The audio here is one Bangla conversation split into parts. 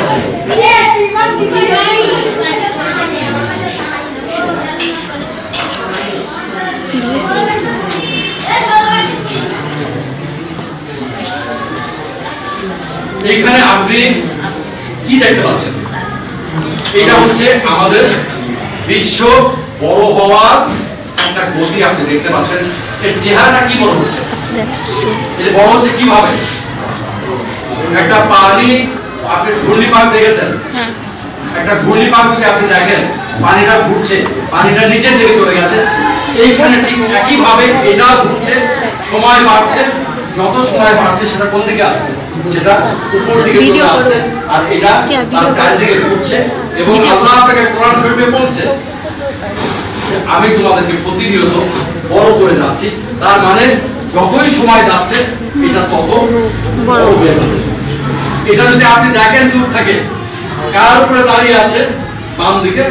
আছে। এখানে আপনি কি দেখতে পাচ্ছেন? এটা হচ্ছে আমাদের বিশ্ব বড় হওয়ার একটা গতি আপনি দেখতে পাচ্ছেন। এর চেহারাটা কি বড় হচ্ছে? এটা বড় হচ্ছে কিভাবে? একটা পানি, আপনি ঘূর্ণিপাক দেখেছেন? একটা ঘূর্ণিপাক যদি আপনি দেখেন, পানিটা ঘুরছে, পানিটা নিচের দিকে চলে গেছে, এইখানে ঠিক একই ভাবে এটা ঘুরছে, সময় বাড়ছে, যত সময় বাড়ছে সেটা কোন দিকে আসছে? সেটা উপর দিকে চলে আসছে, আর এটা তার চারিদিকে ঘুরছে। এবং আল্লাহ আপনাকে কোরআন শরীফে বলছে, আমি তোমাদেরকে প্রতিনিয়ত বড় করে যাচ্ছি। তার মানে যতই সময় যাচ্ছে এটা তত বড় হয়ে যাচ্ছে। এটা যদি আপনি দেখেন দূর থেকে, কার উপরে দাঁড়িয়ে আছে? বাম দিকে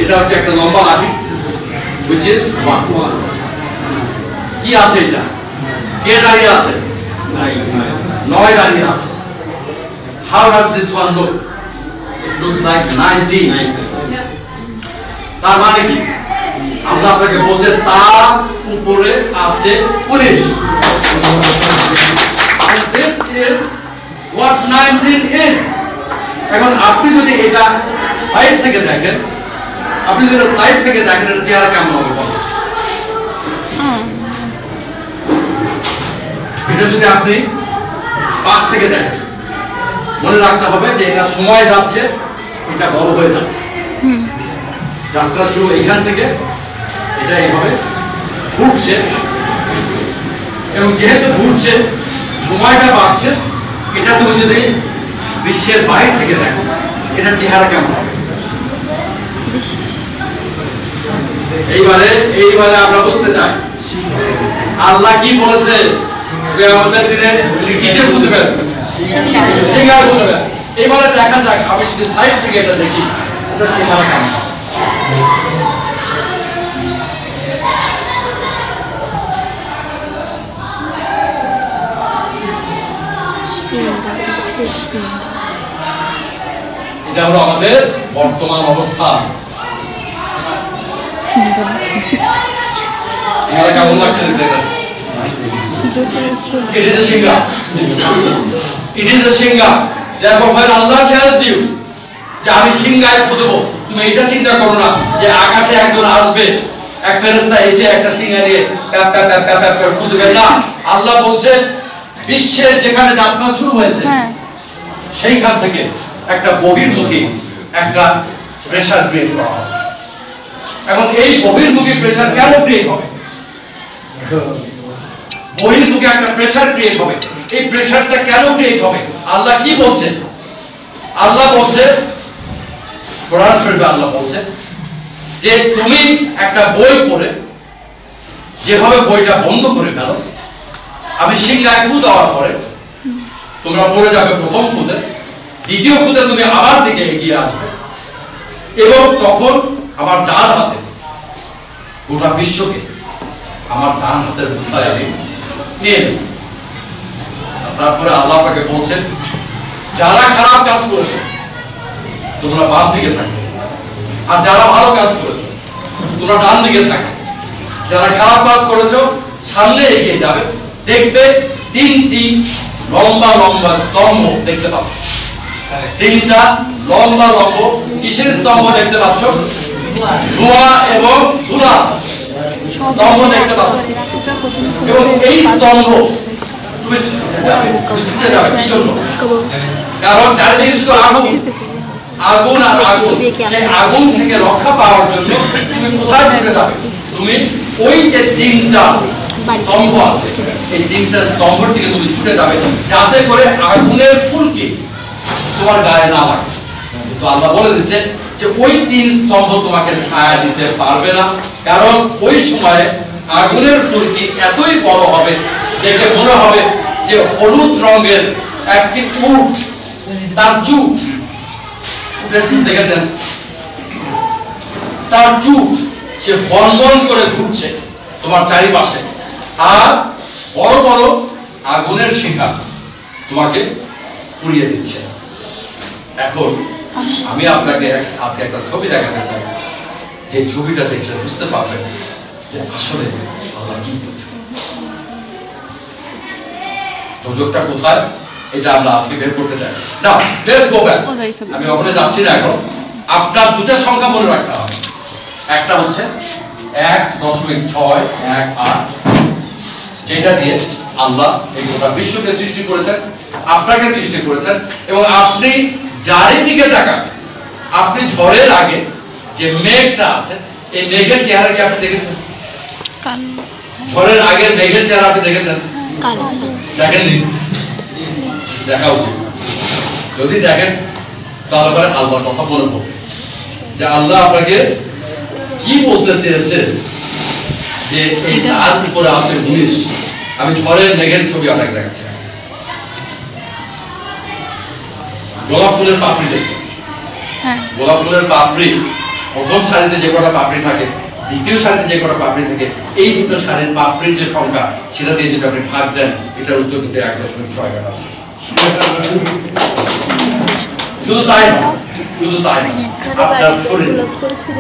এটা হচ্ছে একটা লম্বা লাঠি, which is 1. কি আছে এটা? কে দাঁড়িয়ে আছে? 9 দাঁড়িয়ে আছে। How does this one look? It looks like 19. তার মানে কি? আমরা আপনাকে বলছে তার উপরে আছে 19. And this is what 19 is. এখন আপনি যদি এটা সাইড থেকে দেখেন, আপনি যদি সাইড থেকে দেখেন, এর চেহারা কেমন হবে? এটা যদি আপনি পাশ থেকে দেখেন, মনে রাখতে হবে যে এটা সময় যাচ্ছে, এটা বড় হয়ে যাচ্ছে। যাত্রা শুরু এখান থেকে, এটা এইভাবে ঘুরছে, এবং যেহেতু ঘুরছে, সময়টা বাড়ছে। এটা তুমি যদি বিশ্বের বাইরে থেকে দেখো, এটার চেহারা কেমন হবে? এইবারে আমরা বুঝতে চাই আল্লাহ কি বলেছে। কিয়ামতের দিনে কিসে বুঝবেন? সিংহায় বুঝবেন। এবারে দেখা যাক, আমি যদি সাইড থেকে এটা দেখি, এটার চেহারা কেমন? এটা হলো আমাদের বর্তমান অবস্থা। চেহারা কেমন লাগছে দেখতে? It is a shinga. It is a shinga. Therefore, when Allah tells you যে আমি সিংহায় ফুঁদবো, তুমি এটা চিন্তা করো না যে আকাশে একজন আসবে, এক ফেরেশতা এসে একটা সিংহা নিয়ে প্যাপ প্যাপ প্যাপ প্যাপ প্যাপ করে ফুঁদবে না। আল্লাহ বলছে বিশ্বের যেখানে যাত্রা শুরু হয়েছে, সেইখান থেকে একটা বহির্মুখী একটা প্রেসার ক্রিয়েট করা হবে। এখন এই বহির্মুখী প্রেসার কেন ক্রিয়েট হবে? বহির্মুখী একটা প্রেসার ক্রিয়েট হবে। এই প্রেসারটা কেন ক্রিয়েট হবে? আল্লাহ কি বলছে? আল্লাহ বলছে, কোরআন শরীফে আল্লাহ বলছে যে তুমি একটা বই পড়ে যেভাবে বইটা বন্ধ করে ফেলো, আমি সিংহায় ফু দেওয়ার পরে তোমরা পড়ে যাবে প্রথম ফুতে, দ্বিতীয় ফুতে তুমি আমার দিকে এগিয়ে আসবে, এবং তখন আমার ডান হাতে গোটা বিশ্বকে আমার ডান হাতের মুঠায় আমি নিয়ে নেব। তারপরে আল্লাহ পাকে বলছেন, যারা খারাপ কাজ করেছে তোমরা বাম দিকে থাকবে, আর যারা ভালো কাজ করেছো তোমরা ডান দিকে থাকবে। যারা খারাপ কাজ করেছো সামনে এগিয়ে যাবে, দেখবে 3টি লম্বা লম্বা স্তম্ভ দেখতে পাচ্ছ। 3টা লম্বা লম্বা কিসের স্তম্ভ দেখতে পাচ্ছ? ধোঁয়া এবং ধুলা স্তম্ভ দেখতে পাচ্ছ। এবং এই স্তম্ভ ছুটে যাবে কি জন্য? কারণ চারিদিকে শুধু আগুন, আগুন আর আগুন। সেই আগুন থেকে রক্ষা পাওয়ার জন্য তুমি কোথায় ছুটে যাবে? তুমি ওই যে 3টা স্তম্ভ আছে, এই 3টা স্তম্ভের দিকে তুমি ছুটে যাবে, যাতে করে আগুনের ফুলকি তোমার গায়ে না লাগে। তো আল্লাহ বলে দিচ্ছে যে ওই 3 স্তম্ভ তোমাকে ছায়া দিতে পারবে না, কারণ ওই সময়ে আগুনের ফুলকি এতই বড় হবে, দেখে মনে হবে যে হলুদ রঙের একটি উট, তার চুট দেখেছেন? তার চুট সে বনবন করে ঘুরছে তোমার চারিপাশে, আর বড় বড় আগুনের শিখা তোমাকে পুড়িয়ে দিচ্ছে। এখন আমি আপনাকে আজকে একটা ছবি দেখাতে চাই, যে ছবিটা দেখলে বুঝতে পারবেন যে আসলে আল্লাহ কি বলছে। দোজখটা কোথায় এটা আমরা আজকে বের করতে চাই। Now let's go back. আমি ওখানে যাচ্ছি না এখন। আপনার দুটো সংখ্যা মনে রাখতে হবে। একটা হচ্ছে 1.618, যেটা দিয়ে আল্লাহ এই গোটা বিশ্বকে সৃষ্টি করেছেন, আপনাকে সৃষ্টি করেছেন, এবং আপনি যারই দিকে তাকান, আপনি ঝড়ের আগে যে মেঘটা আছে, এই মেঘের চেহারা কি আপনি দেখেছেন? ঝড়ের আগের মেঘের চেহারা আপনি দেখেছেন? দেখেননি? দেখা উচিত। যদি দেখেন তাহলে পরে আল্লাহর কথা মনে পড়বে যে আল্লাহ আপনাকে কি বলতে চেয়েছে, যে এই তার উপরে আছে 19। আমি ঝড়ের মেঘের ছবি আপনাকে দেখাচ্ছি। গোলাপ ফুলের পাপড়ি দেখুন। গোলাপ ফুলের পাপড়ি প্রথম সারিতে যে কটা পাপড়ি থাকে, দ্বিতীয় সারিতে যে কটা পাপড়ি থাকে, এই দুটো সারির পাপড়ির যে সংখ্যা সেটা দিয়ে যদি আপনি ভাগ দেন, এটার উত্তর কিন্তু 1.6 কাটা। শুধু তাই না, শুধু তাই না, আপনার শরীর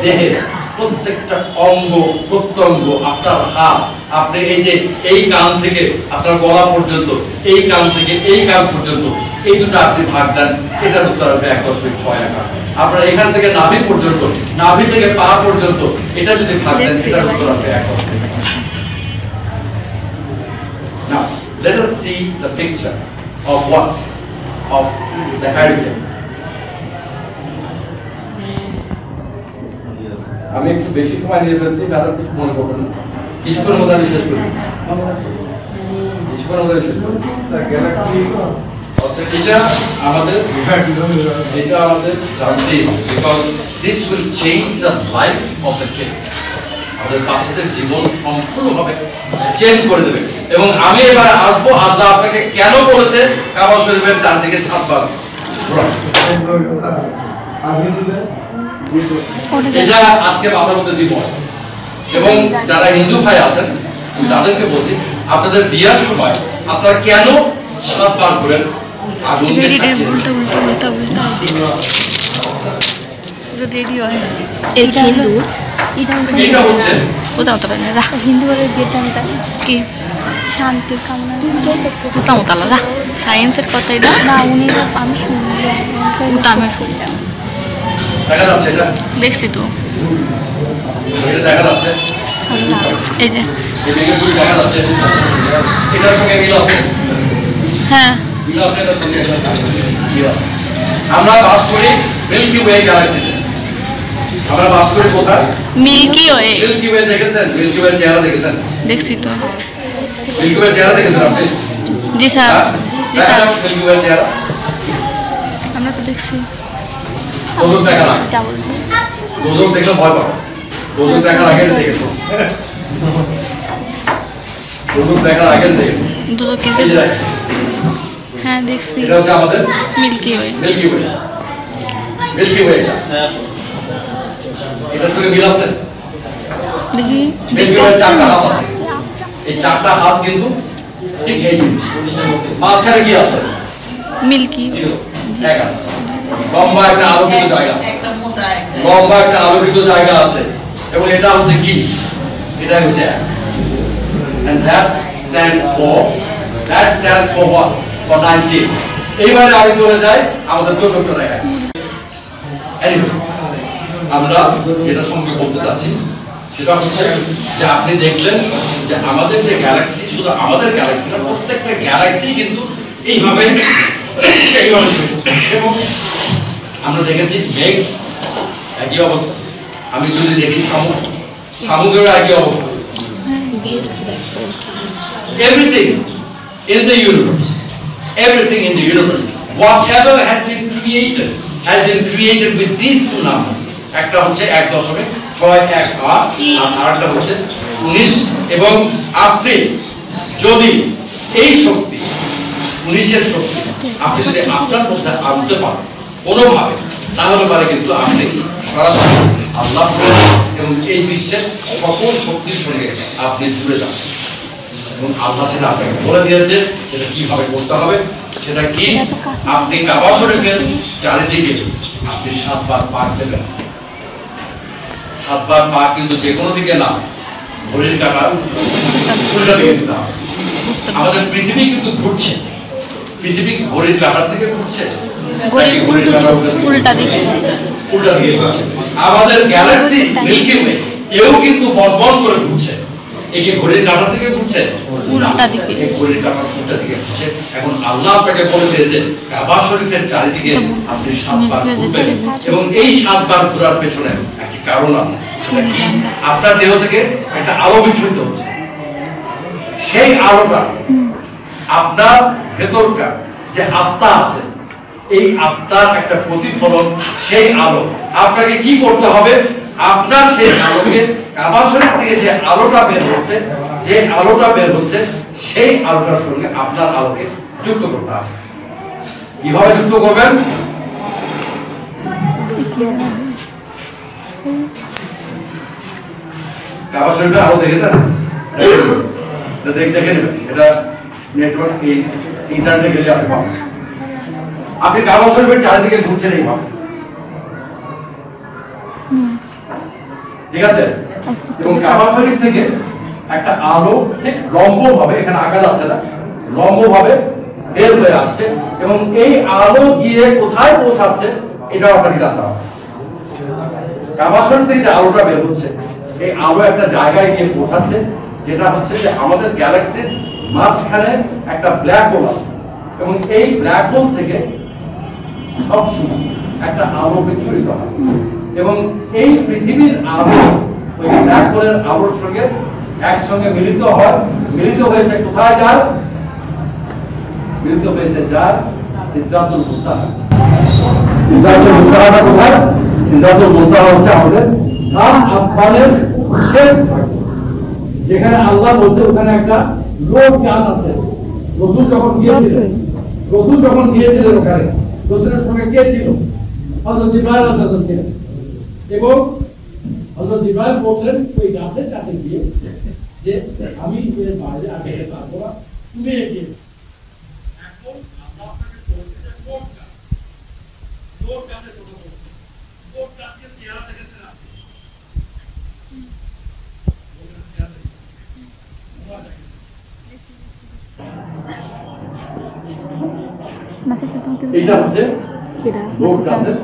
দেহের প্রত্যেকটা অঙ্গ প্রত্যঙ্গ, আপনার হাত, আপনি এই যে এই কান থেকে আপনার গলা পর্যন্ত, এই কান থেকে এই কান পর্যন্ত, এই দুটো আপনি ভাগ দেন, এটার উত্তর হবে 1.6 আকার। আপনার এখান থেকে নাভি পর্যন্ত, নাভি থেকে পা পর্যন্ত, এটা যদি ভাগ দেন, এটার উত্তর হবে 1.6 আকার। Now let us see the picture of what? Of the hurricane. আমি একটু বেশি সময় নিয়ে ফেলছি, কারণ কিছু মনে করবেন না। কিছুক্ষণের মধ্যে আমি শেষ করি। কিছুক্ষণের মধ্যে শেষ করি। এটা আমাদের জানতেই হবে, because this will change the life of the kids. আমাদের বাচ্চাদের জীবন সম্পূর্ণভাবে চেঞ্জ করে দেবে। এবং আমি এবার আসবো, আল্লাহ আপনাকে কেন বলেছে কাবা শরীফের চারদিকে 7 বার ঘোরানো। এটা আজকে মাথার মধ্যে দিব। এবং যারা হিন্দু ভাই আছেন, আমি তাদেরকে বলছি, আপনাদের বিয়ার সময় আপনারা কেন 7 বার ঘুরেন? আগুনকে সাক্ষী এটা হচ্ছে হিন্দুদের বিয়েটা কি শান্তির কামনা, সায়েন্সের কথা এটা না, উনি আমি শুনি, আমি শুনলাম, দেখা যাচ্ছে, এটা দেখছি তো, এটা দেখা যাচ্ছে, এই যে দেখা যাচ্ছে, এটার সঙ্গে মিল আছে। হ্যাঁ, মিল আছে, এটার সঙ্গে মিল আছে। আমরা বাস করি মিল্কি ওয়ে গ্যালাক্সিতে। আমরা বাস করি কোথায়? Milky way. মিল্কি ওয়ে দেখেছেন? মিল্কি ওয়ে চেহারা দেখেছেন? দেখছি তো। মিল্কি ওয়ে চেহারা দেখেছেন আপনি? জি স্যার, জি স্যার, মিল্কি ওয়ে চেহারা আমরা তো দেখছি। দোজখ দেখা না, দোজখ দেখলে ভয় পাবো। দোজখ দেখার আগে দেখেছো? দোজখ দেখার আগে দেখেছো? দোজখ কিন্তু দেখছি। হ্যাঁ দেখছি। এটা হচ্ছে আমাদের milky way. Milky way, milky way. এটার সঙ্গে মিল আছে? দেখি মিল্কি ওয়ে 4টা হাত আছে। এই 4টা হাত কিন্তু ঠিক এই জিনিস। মাঝখানে কি আছে? মিল্কি এক আছে। লম্বা একটা আলোকিত জায়গা, লম্বা একটা আলোকিত জায়গা আছে, এবং এটা হচ্ছে কি? এটা হচ্ছে এক। And that stands for what? For 19. এইবারে আমি চলে যাই আমাদের দোজখটা দেখায়। Anyway, আমরা যেটা সঙ্গে বলতে চাচ্ছি সেটা হচ্ছে যে আপনি দেখলেন যে আমাদের যে গ্যালাক্সি, শুধু আমাদের গ্যালাক্সি না, প্রত্যেকটা গ্যালাক্সি কিন্তু এইভাবে এবং আমরা দেখেছি মেঘ একই অবস্থা। আমি যদি দেখি শামুকের একই অবস্থা। Everything in the universe, everything in the universe, whatever has been created with these two numbers. একটা হচ্ছে 1.618 আর আরেকটা হচ্ছে 19। এবং আপনি যদি এই শক্তি, 19-এর শক্তি আপনি যদি আপনার মধ্যে আনতে পারেন কোনোভাবে, তাহলে পারে কিন্তু আপনি সরাসরি আল্লাহর সঙ্গে এবং এই বিশ্বের সকল শক্তির সঙ্গে আপনি জুড়ে যাবেন। এবং আল্লাহ সেটা আপনাকে বলে দিয়েছে সেটা কিভাবে করতে হবে। সেটা কি? আপনি কাবা শরীফের চারিদিকে আপনি 7 বার পা দেবেন। 7 বার পা কিন্তু যে কোনো দিকে না, ঘড়ির কাঁটা উল্টা দিকে দিতে হবে। আমাদের পৃথিবী কিন্তু ঘুরছে, পৃথিবী ঘড়ির কাঁটার দিকে ঘুরছে, ঘড়ির কাঁটা উল্টা দিকে ঘুরছে। আমাদের গ্যালাক্সি মিল্কি ওয়ে এও কিন্তু বর্বর করে ঘুরছে। একে ঘড়ির কাঁটার দিকে ঘুরছে, উল্টা দিকে, এই ঘড়ির কাঁটার উল্টা দিকে ঘুরছে। এখন আল্লাহ আপনাকে বলে দিয়েছে কাবা শরীফের চারিদিকে আপনি 7 বার ঘুরবেন, এবং এই 7 বার ঘোরার পেছনে একটি কারণ আছে। সেটা কি? আপনার দেহ থেকে একটা আলো বিচ্ছুরিত হচ্ছে। সেই আলোটা আপনার ভেতরকার যে আত্মা আছে, এই আত্মার একটা প্রতিফলন। সেই আলো আপনাকে কি করতে হবে? আপনার সেই আলোকে কাবা শরীফ থেকে যে আলোটা বের হচ্ছে, যে আলোটা বের হচ্ছে, সেই আলোটার সঙ্গে আপনার আলোকে যুক্ত করতে হবে। কিভাবে যুক্ত করবেন? কাবা শরীফের আলো দেখেছেন? দেখে নেবেন, এটা নেটওয়ার্ক ইন্টারনেটে গেলে আপনি পাবেন। আপনি কাবা শরীফের চারিদিকে ঘুরছেন এইভাবে, ঠিক আছে? এবং কাবা শরীফ থেকে একটা আলো ঠিক লম্ব ভাবে, এখানে আঁকা যাচ্ছে না, লম্ব ভাবে বের হয়ে আসছে, এবং এই আলো গিয়ে কোথায় পৌঁছাচ্ছে এটাও আপনাকে জানতে হবে। কাবা শরীফ থেকে যে আলোটা বের হচ্ছে, এই আলো একটা জায়গায় গিয়ে পৌঁছাচ্ছে, যেটা হচ্ছে যে আমাদের গ্যালাক্সির মাঝখানে একটা ব্ল্যাক হোল আছে, এবং এই ব্ল্যাক হোল থেকে সবসময় একটা আলো বিচ্ছুরিত হয়, এবং এই পৃথিবীর আলো ওই ব্ল্যাক হোলের আলোর সঙ্গে একসঙ্গে মিলিত হয়। মিলিত হয়েছে কোথায়? যার মিলিত হয়েছে যার সিদ্ধাতুল মুনতাহা। সিদ্ধাতুল মুনতাহাটা কোথায়? সিদ্ধাতুল মুনতাহা হচ্ছে আমাদের সাত আসমানের শেষ ভাগ, যেখানে আল্লাহ বলতে ওখানে একটা লোক গান আছে। রসুল যখন গিয়েছিলেন ওখানে, রসুলের সঙ্গে কে ছিল? হযরত জিবরাইল আলাইহিস সালাম ছিলেন, এবং হযরত জিবরাইল বললেন ওই গাছের কাছে গিয়ে যে আমি এর বাইরে আগে পারবো না, তুমি এগিয়ে। এখন আল্লাহ আপনাকে বলছে যে লোক গাছে ছোট করছে, লোক গাছের চেহারা দেখেছেন আপনি? এটা হচ্ছে লোক গাছের